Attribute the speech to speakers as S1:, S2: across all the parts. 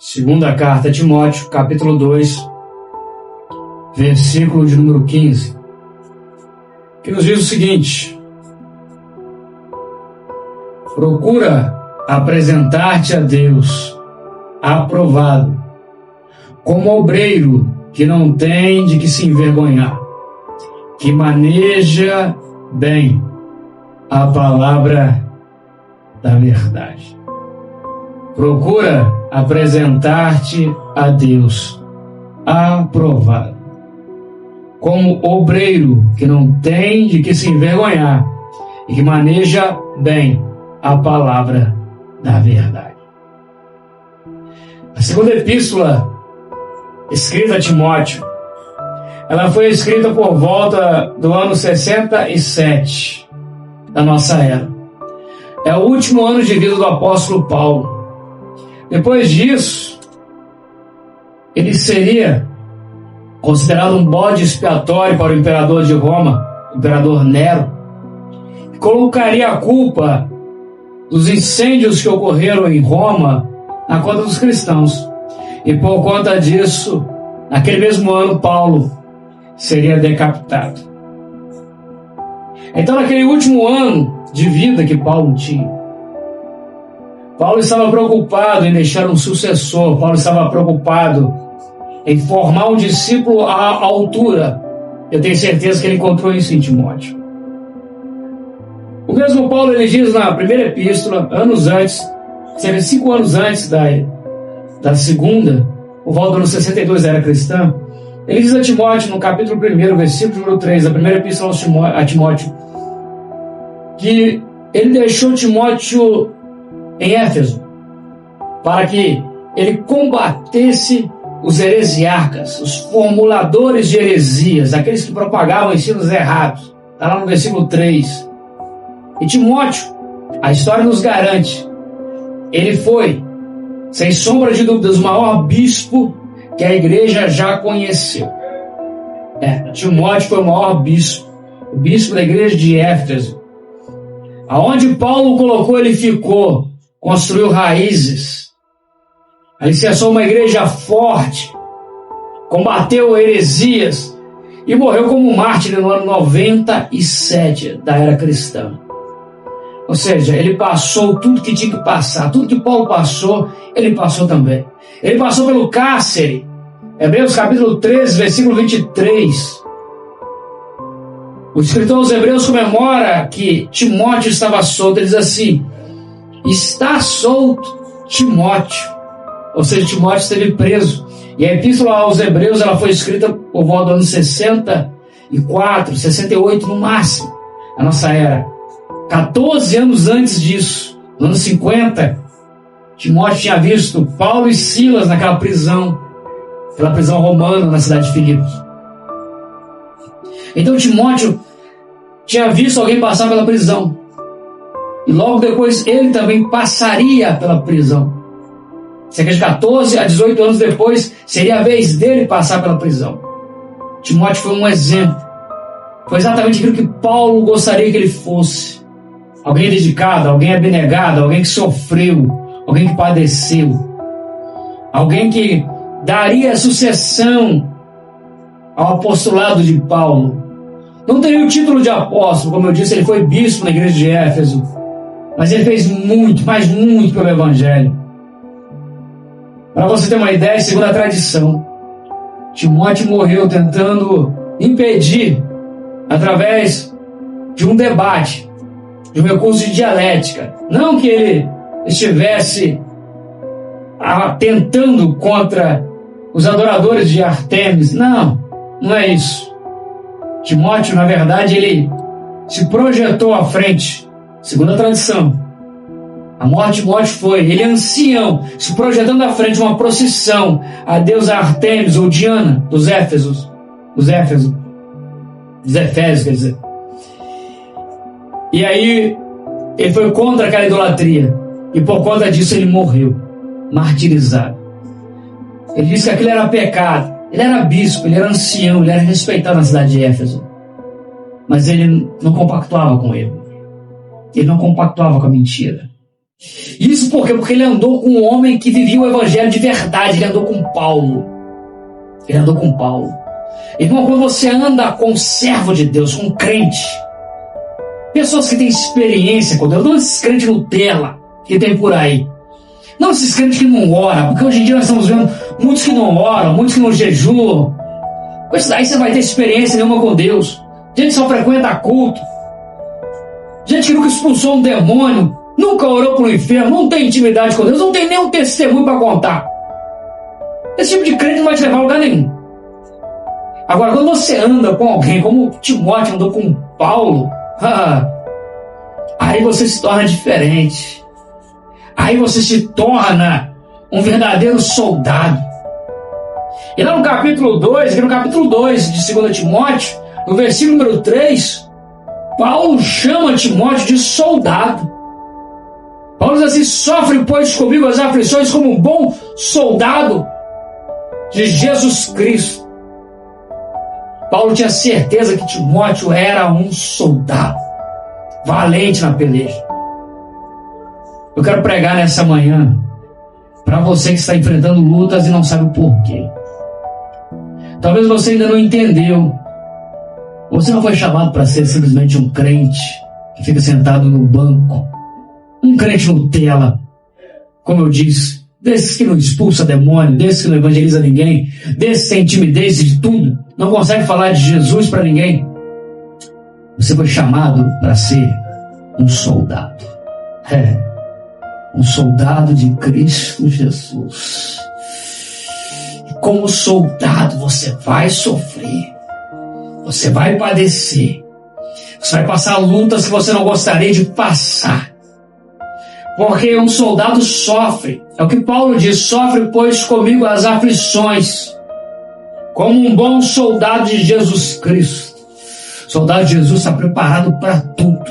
S1: Segunda carta a Timóteo, capítulo 2, versículo de número 15, que nos diz o seguinte: procura apresentar-te a Deus aprovado, como obreiro que não tem de que se envergonhar, que maneja bem a palavra da verdade. Procura apresentar-te a Deus aprovado, como obreiro que não tem de que se envergonhar e que maneja bem a palavra da verdade. A segunda epístola escrita a Timóteo, ela foi escrita por volta do ano 67 da nossa era. É o último ano de vida do apóstolo Paulo. Depois disso, ele seria considerado um bode expiatório para o imperador de Roma, o imperador Nero, que colocaria a culpa dos incêndios que ocorreram em Roma na conta dos cristãos. E por conta disso, naquele mesmo ano, Paulo seria decapitado. Então, naquele último ano de vida que Paulo tinha, Paulo estava preocupado em deixar um sucessor. Paulo estava preocupado em formar um discípulo à altura. Eu tenho certeza que ele encontrou isso em Timóteo. O mesmo Paulo, ele diz na primeira epístola, anos antes, cerca de 5 anos antes da segunda, por volta do ano 62 da era cristã, ele diz a Timóteo, no capítulo 1, versículo número 3, da primeira epístola a Timóteo, que ele deixou Timóteo em Éfeso, para que ele combatesse os heresiarcas, os formuladores de heresias, aqueles que propagavam ensinos errados. Está lá no versículo 3. E Timóteo, a história nos garante, ele foi, sem sombra de dúvidas, o maior bispo que a igreja já conheceu. Timóteo foi o maior bispo, o bispo da igreja de Éfeso. Aonde Paulo colocou, ele ficou. Construiu raízes, alicerçou uma igreja forte, combateu heresias e morreu como mártir no ano 97 da era cristã. Ou seja, ele passou tudo que tinha que passar, tudo que Paulo passou, ele passou também. Ele passou pelo cárcere. Hebreus capítulo 13, versículo 23. O escritor aos Hebreus comemora que Timóteo estava solto. Ele diz assim: está solto Timóteo. Ou seja, Timóteo esteve preso. E a epístola aos Hebreus, ela foi escrita por volta do ano 64, 68 no máximo, a nossa era. 14 anos antes disso, no ano 50, Timóteo tinha visto Paulo e Silas naquela prisão, aquela prisão romana na cidade de Filipos. Então Timóteo tinha visto alguém passar pela prisão. E logo depois ele também passaria pela prisão. Cerca de 14 a 18 anos depois, seria a vez dele passar pela prisão. Timóteo foi um exemplo. Foi exatamente aquilo que Paulo gostaria que ele fosse. Alguém dedicado, alguém abnegado, alguém que sofreu, alguém que padeceu. Alguém que daria sucessão ao apostolado de Paulo. Não teria o título de apóstolo, como eu disse, ele foi bispo na igreja de Éfeso. Mas ele fez muito, mas muito pelo Evangelho. Para você ter uma ideia, segundo a tradição, Timóteo morreu tentando impedir, através de um debate, de um recurso de dialética, não que ele estivesse atentando contra os adoradores de Artemis, não é isso. Timóteo, na verdade, ele se projetou à frente, segundo a tradição. A morte de Timóteo foi, ele é ancião, se projetando à frente de uma procissão a deusa Artemis ou Diana dos Efésios, quer dizer. E aí ele foi contra aquela idolatria e por conta disso ele morreu, martirizado. Ele disse que aquilo era pecado. Ele era bispo, ele era ancião, ele era respeitado na cidade de Éfeso, mas ele não compactuava com ele. Ele não compactuava com a mentira. Isso por quê? Porque ele andou com um homem que vivia o evangelho de verdade. Ele andou com Paulo. Irmão, quando você anda com um servo de Deus, com um crente, pessoas que têm experiência com Deus, não esses crentes Nutella que tem por aí, não esses crentes que não oram, porque hoje em dia nós estamos vendo muitos que não oram, muitos que não jejuam. Com isso daí você vai ter experiência nenhuma com Deus. Gente que só frequenta culto, gente que nunca expulsou um demônio, nunca orou para o inferno, não tem intimidade com Deus, não tem nenhum testemunho para contar. Esse tipo de crente não vai te levar a lugar nenhum. Agora, quando você anda com alguém, como Timóteo andou com Paulo, aí você se torna diferente. Aí você se torna um verdadeiro soldado. E lá no capítulo 2, aqui no capítulo 2 de 2 Timóteo, no versículo número 3, Paulo chama Timóteo de soldado. Paulo diz assim: sofre, pois, comigo as aflições como um bom soldado de Jesus Cristo. Paulo tinha certeza que Timóteo era um soldado, valente na peleja. Eu quero pregar nessa manhã para você que está enfrentando lutas e não sabe o porquê. Talvez você ainda não entendeu. Você não foi chamado para ser simplesmente um crente que fica sentado no banco, um crente Nutella, como eu disse, desses que não expulsa demônio, desses que não evangeliza ninguém, desses que tem timidez de tudo, não consegue falar de Jesus para ninguém. Você foi chamado para ser um soldado. Um soldado de Cristo Jesus. E como soldado você vai sofrer, você vai padecer, você vai passar lutas que você não gostaria de passar. Porque um soldado sofre. É o que Paulo diz: sofre, pois, comigo as aflições, como um bom soldado de Jesus Cristo. O soldado de Jesus está preparado para tudo,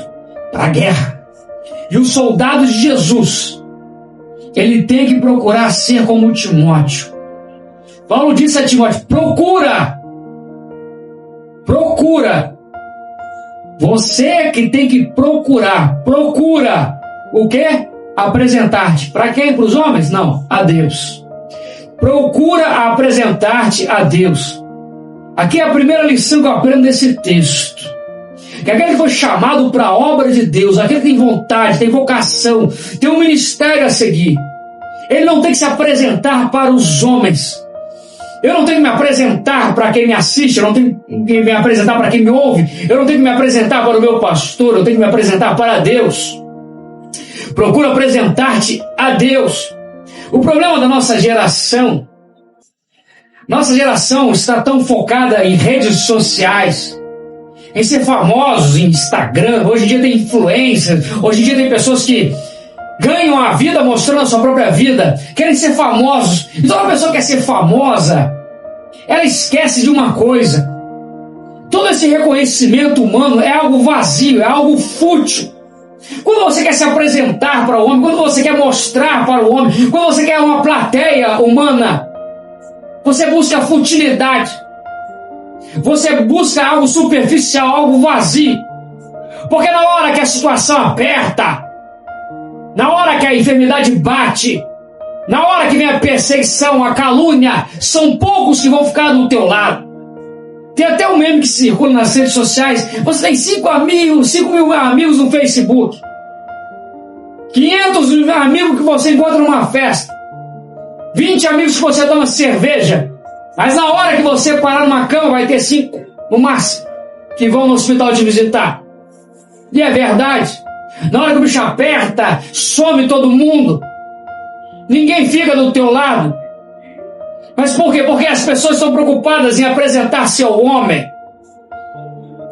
S1: para a guerra. E o soldado de Jesus, ele tem que procurar ser como Timóteo. Paulo disse a Timóteo: procura. Você que tem que procurar. Procura o quê? Apresentar-te. Para quem? Para os homens? Não, a Deus. Procura apresentar-te a Deus. Aqui é a primeira lição que eu aprendo desse texto. Que aquele que foi chamado para a obra de Deus, aquele que tem vontade, tem vocação, tem um ministério a seguir, ele não tem que se apresentar para os homens. Eu não tenho que me apresentar para quem me assiste, eu não tenho que me apresentar para quem me ouve, eu não tenho que me apresentar para o meu pastor, eu tenho que me apresentar para Deus. Procura apresentar-te a Deus. O problema da nossa geração está tão focada em redes sociais, em ser famosos em Instagram. Hoje em dia tem influencers, hoje em dia tem pessoas que ganham a vida mostrando a sua própria vida, querem ser famosos. E toda pessoa que quer ser famosa, ela esquece de uma coisa: todo esse reconhecimento humano é algo vazio, é algo fútil. Quando você quer se apresentar para o homem, quando você quer mostrar para o homem, quando você quer uma plateia humana, você busca futilidade, você busca algo superficial, algo vazio. Porque na hora que a situação aperta, na hora que a enfermidade bate, na hora que vem a perseguição, a calúnia, são poucos que vão ficar do teu lado. Tem até um meme que circula nas redes sociais: você tem 5 mil amigos no Facebook, 500 amigos que você encontra numa festa, 20 amigos que você toma cerveja, mas na hora que você parar numa cama vai ter 5, no máximo, que vão no hospital te visitar. E é verdade. Na hora que o bicho aperta, some todo mundo, ninguém fica do teu lado. Mas por quê? Porque as pessoas estão preocupadas em apresentar-se ao homem.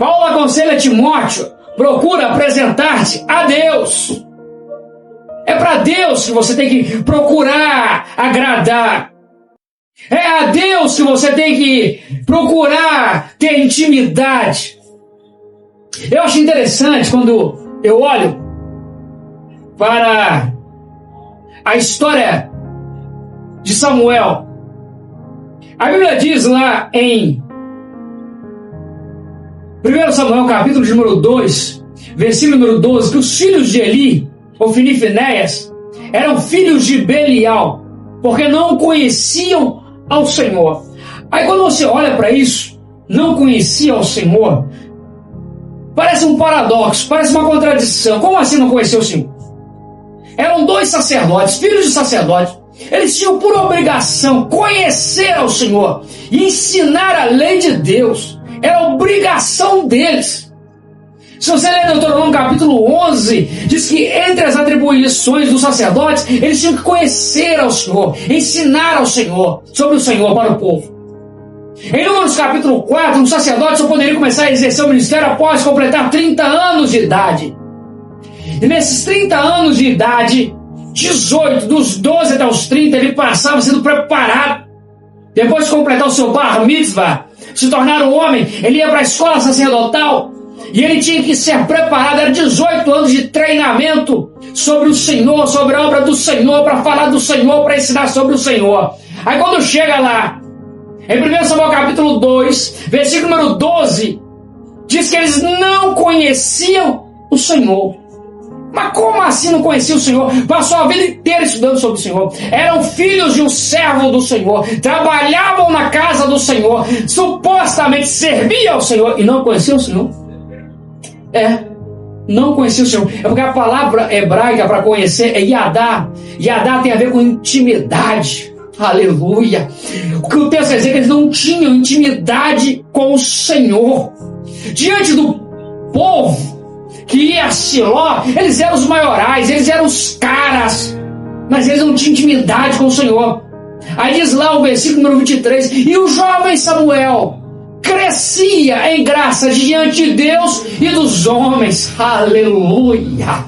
S1: Paulo aconselha Timóteo: procura apresentar-te a Deus. É para Deus que você tem que procurar agradar. É a Deus que você tem que procurar ter intimidade. Eu acho interessante quando eu olho para a história de Samuel. A Bíblia diz lá em 1 Samuel, capítulo número 2, versículo número 12, que os filhos de Eli Ofni e Finéias, eram filhos de Belial, porque não conheciam ao Senhor. Aí quando você olha para isso, não conhecia ao Senhor, parece um paradoxo, parece uma contradição. Como assim não conhecia o Senhor? Eram dois sacerdotes, filhos de sacerdotes. Eles tinham por obrigação conhecer ao Senhor e ensinar a lei de Deus. Era obrigação deles. Se você ler Deuteronômio capítulo 11, diz que entre as atribuições dos sacerdotes, eles tinham que conhecer ao Senhor, ensinar ao Senhor, sobre o Senhor para o povo. Em Números capítulo 4, um sacerdote só poderia começar a exercer o ministério após completar 30 anos de idade. E nesses 30 anos de idade, 18, dos 12 até os 30, ele passava sendo preparado. Depois de completar o seu bar mitzvah, se tornar um homem, ele ia para a escola sacerdotal e ele tinha que ser preparado. Era 18 anos de treinamento sobre o Senhor, sobre a obra do Senhor, para falar do Senhor, para ensinar sobre o Senhor. Aí quando chega lá, em 1 Samuel capítulo 2, versículo número 12, diz que eles não conheciam o Senhor. Mas como assim não conhecia o Senhor? Passou a vida inteira estudando sobre o Senhor. Eram filhos de um servo do Senhor. Trabalhavam na casa do Senhor. Supostamente serviam ao Senhor e não conheciam o Senhor. Não conhecia o Senhor. É porque a palavra hebraica para conhecer é Yadá. Yadá tem a ver com intimidade. Aleluia. O que o texto quer dizer é que eles não tinham intimidade com o Senhor. Diante do povo que ia a Siló, eles eram os maiorais, eles eram os caras, mas eles não tinham intimidade com o Senhor. Aí diz lá o versículo número 23, e o jovem Samuel crescia em graça diante de Deus e dos homens. Aleluia.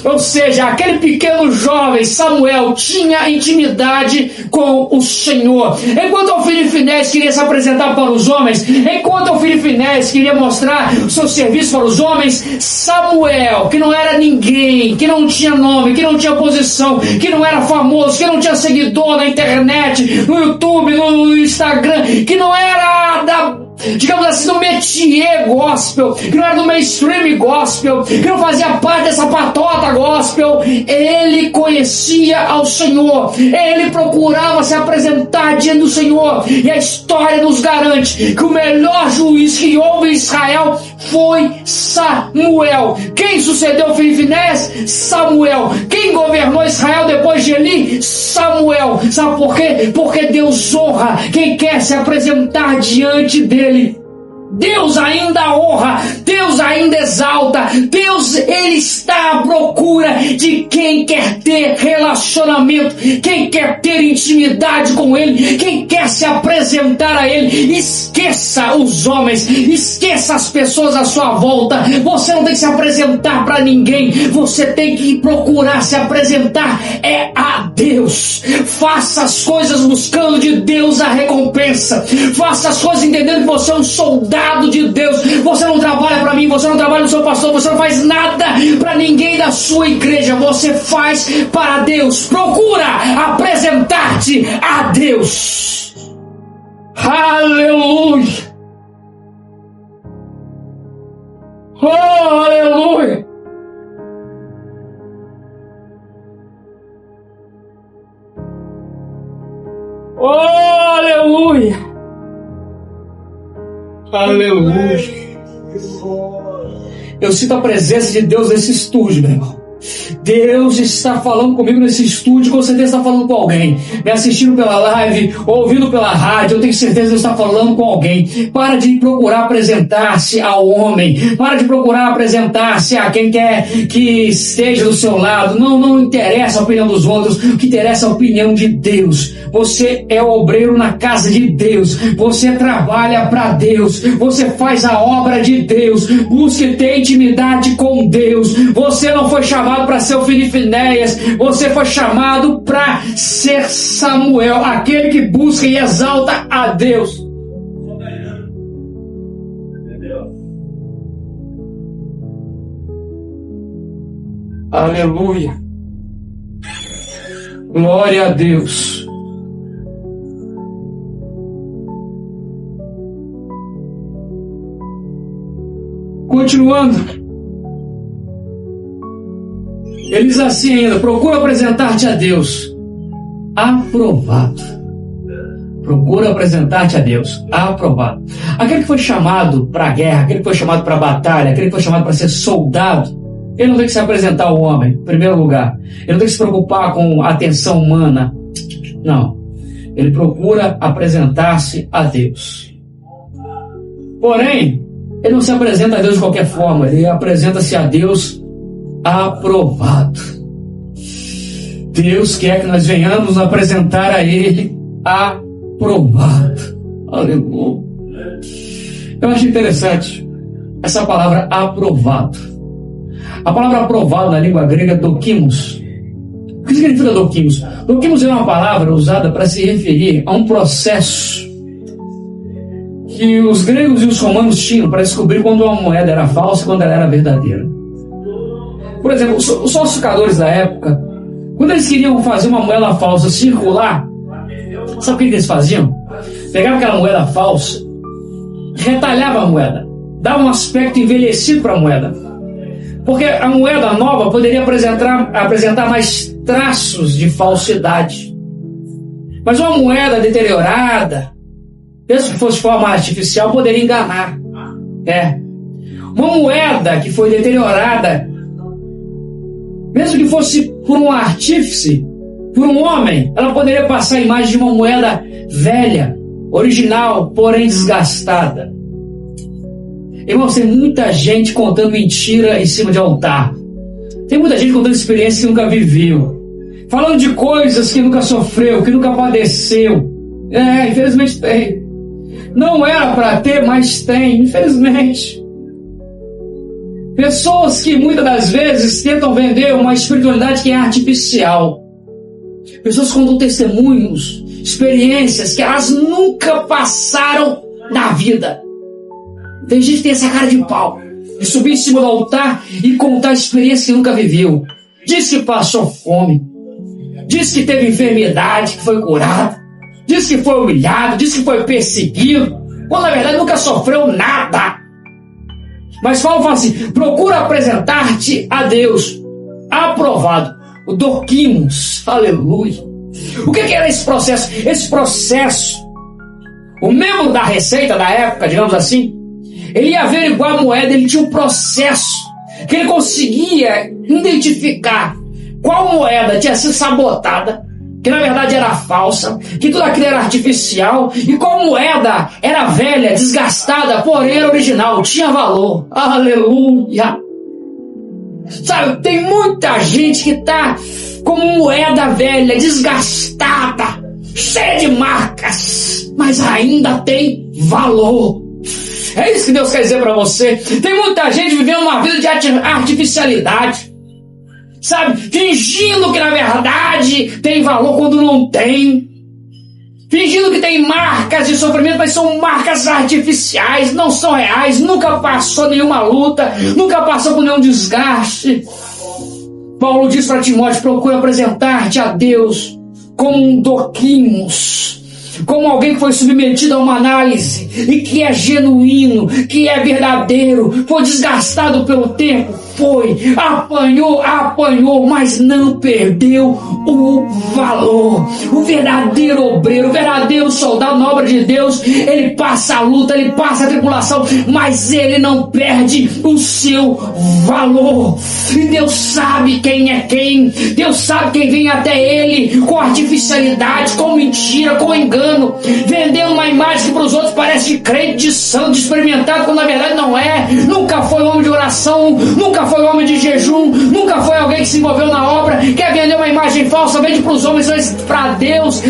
S1: Ou seja, aquele pequeno jovem Samuel tinha intimidade com o Senhor. Enquanto Ofni e Finéias queria se apresentar para os homens, enquanto Ofni e Finéias queria mostrar o seu serviço para os homens, Samuel, que não era ninguém, que não tinha nome, que não tinha posição, que não era famoso, que não tinha seguidor na internet, no YouTube, no Instagram, que não era digamos assim, do métier gospel, que não era do mainstream gospel, que não fazia parte dessa patota gospel, ele conhecia ao Senhor, ele procurava se apresentar diante do Senhor, e a história nos garante que o melhor juiz que houve em Israel foi Samuel. Quem sucedeu Ofni e Finéias? Samuel. Quem governou Israel depois de Eli? Samuel. Sabe por quê? Porque Deus honra quem quer se apresentar diante dele. Deus ainda honra, Deus ainda exalta, Deus, ele está à procura de quem quer ter relacionamento, quem quer ter intimidade com ele, quem quer se apresentar a ele. Esqueça os homens, esqueça as pessoas à sua volta. Você não tem que se apresentar para ninguém, você tem que procurar se apresentar a Deus. Faça as coisas buscando de Deus a recompensa, faça as coisas entendendo que você é um soldado de Deus. Você não trabalha para mim, você não trabalha no seu pastor, você não faz nada para ninguém da sua igreja, você faz para Deus. Procura apresentar-te a Deus. Aleluia. Oh, aleluia. Oh, aleluia. Aleluia. Eu sinto a presença de Deus nesse estúdio, meu irmão. Deus está falando comigo nesse estúdio, com certeza está falando com alguém, me assistindo pela live, ouvindo pela rádio, eu tenho certeza que Deus está falando com alguém. Para de procurar apresentar-se ao homem, para de procurar apresentar-se a quem quer que esteja do seu lado. Não interessa a opinião dos outros, o que interessa é a opinião de Deus. Você é obreiro na casa de Deus, você trabalha para Deus, você faz a obra de Deus, busque ter intimidade com Deus. Você não foi chamado para ser Ofni e Finéias, você foi chamado para ser Samuel, aquele que busca e exalta a Deus. Aleluia. Glória a Deus. Continuando. Ele diz assim ainda: procura apresentar-te a Deus aprovado. Procura apresentar-te a Deus aprovado. Aquele que foi chamado para a guerra, aquele que foi chamado para a batalha, aquele que foi chamado para ser soldado, ele não tem que se apresentar ao homem, em primeiro lugar. Ele não tem que se preocupar com a atenção humana. Não. Ele procura apresentar-se a Deus. Porém, ele não se apresenta a Deus de qualquer forma. Ele apresenta-se a Deus aprovado. Deus quer que nós venhamos nos apresentar a Ele aprovado. Aleluia. Eu acho interessante essa palavra aprovado. A palavra aprovado na língua grega é dokimos. O que significa dokimos? Dokimos é uma palavra usada para se referir a um processo que os gregos e os romanos tinham para descobrir quando uma moeda era falsa e quando ela era verdadeira. Por exemplo, os falsificadores da época, quando eles queriam fazer uma moeda falsa circular, sabe o que eles faziam? Pegavam aquela moeda falsa, retalhavam a moeda, davam um aspecto envelhecido para a moeda, porque a moeda nova poderia apresentar mais traços de falsidade. Mas uma moeda deteriorada, mesmo que fosse de forma artificial, poderia enganar. Uma moeda que foi deteriorada, mesmo que fosse por um artífice, por um homem, ela poderia passar a imagem de uma moeda velha, original, porém desgastada. Irmãos, tem muita gente contando mentira em cima de altar. Tem muita gente contando experiências que nunca viveu, falando de coisas que nunca sofreu, que nunca padeceu. Infelizmente tem. Não era para ter, mas tem, infelizmente. Pessoas que muitas das vezes tentam vender uma espiritualidade que é artificial. Pessoas que contam testemunhos, experiências que elas nunca passaram na vida. Tem gente que tem essa cara de pau, de subir em cima do altar e contar experiências que nunca viveu. Diz que passou fome, diz que teve enfermidade, que foi curado, diz que foi humilhado, diz que foi perseguido, quando na verdade nunca sofreu nada. Mas Paulo fala assim: procura apresentar-te a Deus aprovado. O dokimos, aleluia. O que era esse processo? Esse processo, o membro da receita da época, digamos assim, ele ia averiguar a moeda, ele tinha um processo que ele conseguia identificar qual moeda tinha sido sabotada, que na verdade era falsa, que tudo aquilo era artificial, e qual moeda era velha, desgastada, porém era original, tinha valor. Aleluia! Sabe, tem muita gente que está com moeda velha, desgastada, cheia de marcas, mas ainda tem valor. É isso que Deus quer dizer para você. Tem muita gente vivendo uma vida de artificialidade, sabe, fingindo que na verdade tem valor quando não tem, fingindo que tem marcas de sofrimento, mas são marcas artificiais, não são reais, nunca passou nenhuma luta, nunca passou por nenhum desgaste. Paulo diz para Timóteo: procura apresentar-te a Deus como um dokimos, como alguém que foi submetido a uma análise e que é genuíno, que é verdadeiro, foi desgastado pelo tempo, apanhou, mas não perdeu o valor. O verdadeiro obreiro, o verdadeiro soldado na obra de Deus, ele passa a luta, ele passa a tribulação, mas ele não perde o seu valor. E Deus sabe quem é quem. Deus sabe quem vem até ele com artificialidade, com mentira, com engano, vendendo uma imagem que para os outros parece de crente, de santo, de experimentado, quando na verdade não é. Nunca foi homem de oração, nunca foi homem de jejum, nunca foi alguém que se envolveu na obra, quer vender uma imagem falsa, vende para os homens, mas para Deus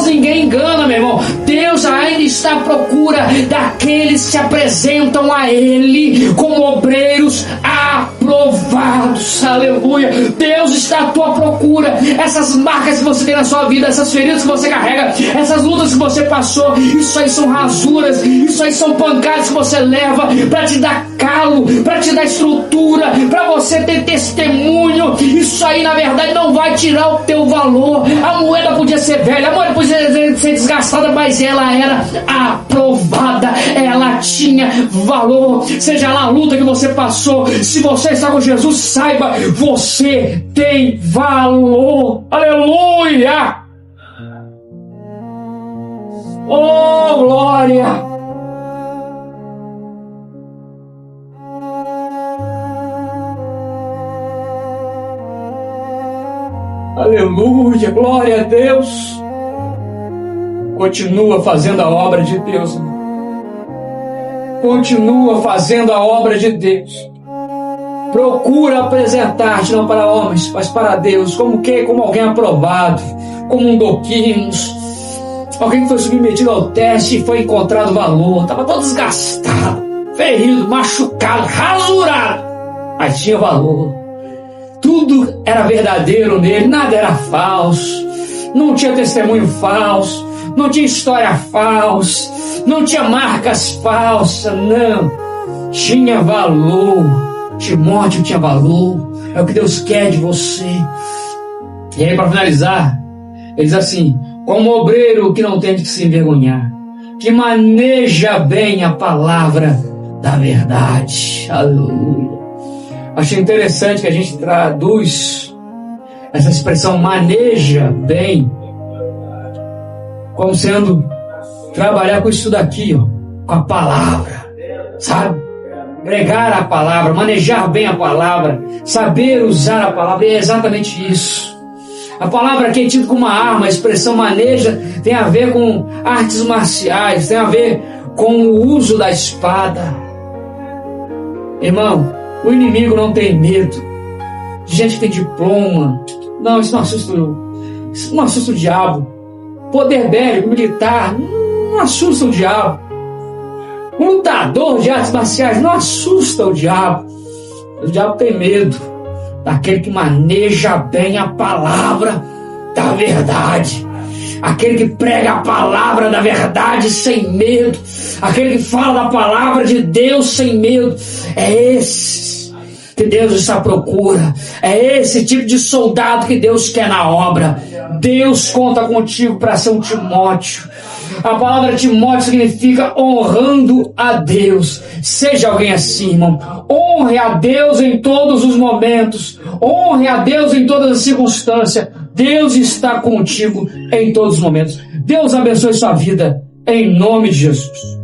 S1: ninguém engana, meu irmão. Deus ainda está à procura daqueles que se apresentam a Ele como obreiros aprovados. Aleluia. Deus está à tua procura. Essas marcas que você tem na sua vida, essas feridas que você carrega, essas lutas que você passou, isso aí são rasuras, isso aí são pancadas que você leva para te dar calo, para te dar estrutura, para você ter testemunho. Isso aí na verdade não vai tirar o teu valor. A moeda podia ser velha, a moeda podia ser de ser desgastada, mas ela era aprovada, ela tinha valor. Seja lá a luta que você passou, se você está com Jesus, saiba, você tem valor. Aleluia! Oh, glória! Aleluia, glória a Deus. Continua fazendo a obra de Deus. Continua fazendo a obra de Deus. Procura apresentar-te não para homens, mas para Deus. Como alguém aprovado, como um Doquimos, alguém que foi submetido ao teste e foi encontrado valor. Estava todo desgastado, ferido, machucado, rasurado, mas tinha valor. Tudo era verdadeiro nele, nada era falso. Não tinha testemunho falso, não tinha história falsa, não tinha marcas falsas, não. Tinha valor. Timóteo tinha valor. É o que Deus quer de você. E aí, para finalizar, ele diz assim: como obreiro que não tem de se envergonhar, que maneja bem a palavra da verdade. Aleluia. Achei interessante que a gente traduz essa expressão maneja bem como sendo trabalhar com isso daqui, ó, com a palavra, sabe? Pregar a palavra, manejar bem a palavra, saber usar a palavra, é exatamente isso. A palavra aqui é tida como uma arma, a expressão maneja tem a ver com artes marciais, tem a ver com o uso da espada. Irmão, o inimigo não tem medo de gente que tem diploma. Não, isso não assusta o diabo. Poder bélico, militar, não assusta o diabo. Um lutador de artes marciais não assusta o diabo. O diabo tem medo daquele que maneja bem a palavra da verdade. Aquele que prega a palavra da verdade sem medo. Aquele que fala da palavra de Deus sem medo. É esse que Deus está à procura. É esse tipo de soldado que Deus quer na obra. Deus conta contigo para ser um Timóteo. A palavra Timóteo significa honrando a Deus. Seja alguém assim, irmão. Honre a Deus em todos os momentos. Honre a Deus em todas as circunstâncias. Deus está contigo em todos os momentos. Deus abençoe sua vida em nome de Jesus.